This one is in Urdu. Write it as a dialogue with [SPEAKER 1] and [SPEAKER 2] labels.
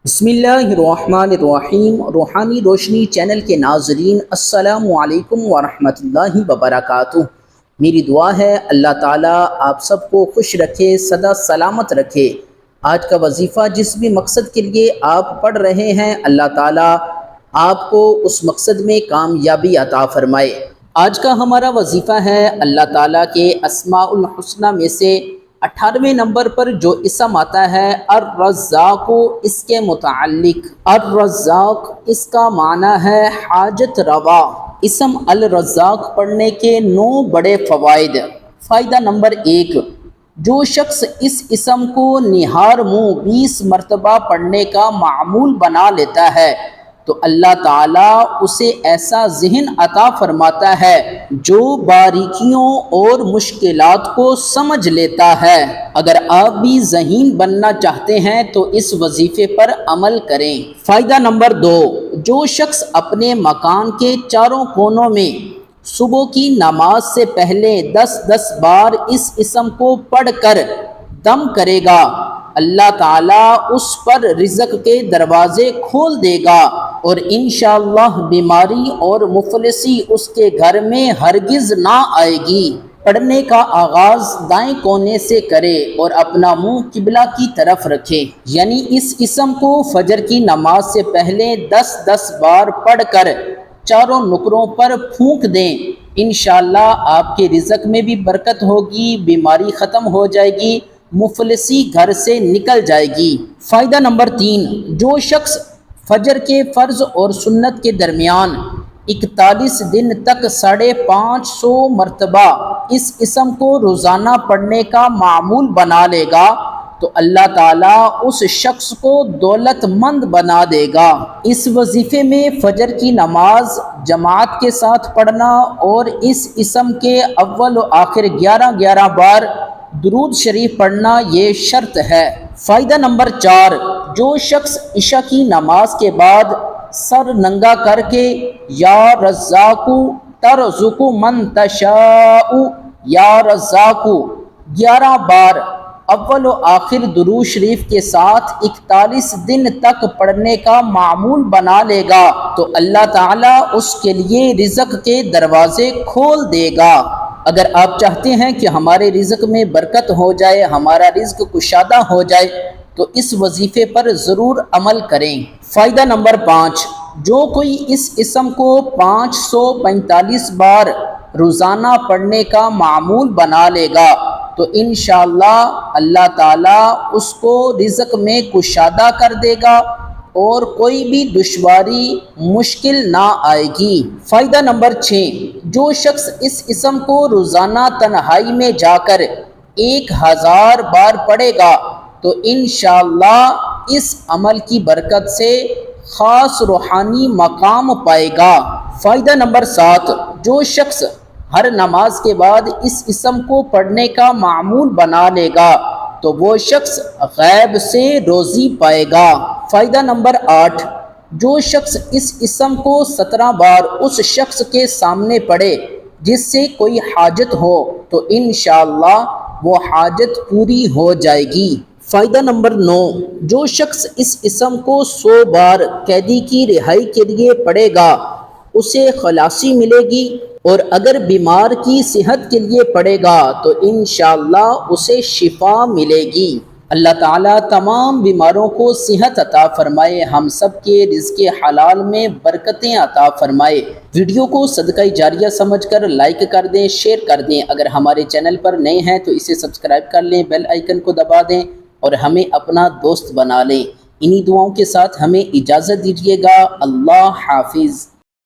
[SPEAKER 1] بسم اللہ الرحمن الرحیم۔ روحانی روشنی چینل کے ناظرین، السلام علیکم ورحمۃ اللہ وبرکاتہ۔ میری دعا ہے اللہ تعالیٰ آپ سب کو خوش رکھے، سدا سلامت رکھے۔ آج کا وظیفہ جس بھی مقصد کے لیے آپ پڑھ رہے ہیں، اللہ تعالیٰ آپ کو اس مقصد میں کامیابی عطا فرمائے۔ آج کا ہمارا وظیفہ ہے اللہ تعالیٰ کے اسماء الحسنہ میں سے 18ویں نمبر پر جو اسم آتا ہے الرزاق، اس کے متعلق الرزاق اس کا معنی ہے حاجت روا۔ اسم الرزاق پڑھنے کے 9 بڑے فوائد۔ فائدہ نمبر 1، جو شخص اس اسم کو نہار منہ 20 مرتبہ پڑھنے کا معمول بنا لیتا ہے تو اللہ تعالیٰ اسے ایسا ذہن عطا فرماتا ہے جو باریکیوں اور مشکلات کو سمجھ لیتا ہے۔ اگر آپ بھی ذہین بننا چاہتے ہیں تو اس وظیفے پر عمل کریں۔ فائدہ نمبر 2، جو شخص اپنے مکان کے چاروں کونوں میں صبح کی نماز سے پہلے 10 بار اس اسم کو پڑھ کر دم کرے گا، اللہ تعالیٰ اس پر رزق کے دروازے کھول دے گا اور انشاءاللہ بیماری اور مفلسی اس کے گھر میں ہرگز نہ آئے گی۔ پڑھنے کا آغاز دائیں کونے سے کرے اور اپنا منہ قبلہ کی طرف رکھے، یعنی اس اسم کو فجر کی نماز سے پہلے 10 بار پڑھ کر چاروں نکروں پر پھونک دیں۔ انشاءاللہ آپ کے رزق میں بھی برکت ہوگی، بیماری ختم ہو جائے گی، مفلسی گھر سے نکل جائے گی۔ فائدہ نمبر 3، جو شخص فجر کے فرض اور سنت کے درمیان 41 دن تک 550 مرتبہ اس اسم کو روزانہ پڑھنے کا معمول بنا لے گا تو اللہ تعالیٰ اس شخص کو دولت مند بنا دے گا۔ اس وظیفے میں فجر کی نماز جماعت کے ساتھ پڑھنا اور اس اسم کے اول و آخر 11 بار درود شریف پڑھنا یہ شرط ہے۔ فائدہ نمبر 4، جو شخص عشاء کی نماز کے بعد سر ننگا کر کے یا رزاق ترزق من تشاء یا رزاق 11 بار اول و آخر درود شریف کے ساتھ 41 دن تک پڑھنے کا معمول بنا لے گا تو اللہ تعالیٰ اس کے لیے رزق کے دروازے کھول دے گا۔ اگر آپ چاہتے ہیں کہ ہمارے رزق میں برکت ہو جائے، ہمارا رزق کشادہ ہو جائے تو اس وظیفے پر ضرور عمل کریں۔ فائدہ نمبر 5، جو کوئی اس اسم کو 545 بار روزانہ پڑھنے کا معمول بنا لے گا تو انشاءاللہ اللہ تعالیٰ اس کو رزق میں کشادہ کر دے گا اور کوئی بھی دشواری مشکل نہ آئے گی۔ فائدہ نمبر 6، جو شخص اس اسم کو روزانہ تنہائی میں جا کر 1000 بار پڑھے گا تو انشاءاللہ اس عمل کی برکت سے خاص روحانی مقام پائے گا۔ فائدہ نمبر 7، جو شخص ہر نماز کے بعد اس اسم کو پڑھنے کا معمول بنا لے گا تو وہ شخص غیب سے روزی پائے گا۔ فائدہ نمبر 8، جو شخص اس اسم کو 17 بار اس شخص کے سامنے پڑھے جس سے کوئی حاجت ہو تو انشاءاللہ وہ حاجت پوری ہو جائے گی۔ فائدہ نمبر 9، جو شخص اس اسم کو 100 بار قیدی کی رہائی کے لیے پڑھے گا اسے خلاصی ملے گی، اور اگر بیمار کی صحت کے لیے پڑھے گا تو انشاءاللہ اسے شفا ملے گی۔ اللہ تعالیٰ تمام بیماروں کو صحت عطا فرمائے، ہم سب کے رزق حلال میں برکتیں عطا فرمائے۔ ویڈیو کو صدقہ جاریہ سمجھ کر لائک کر دیں، شیئر کر دیں۔ اگر ہمارے چینل پر نئے ہیں تو اسے سبسکرائب کر لیں، بیل آئیکن کو دبا دیں اور ہمیں اپنا دوست بنا لیں۔ انہی دعاؤں کے ساتھ ہمیں اجازت دیجیے گا۔ اللہ حافظ۔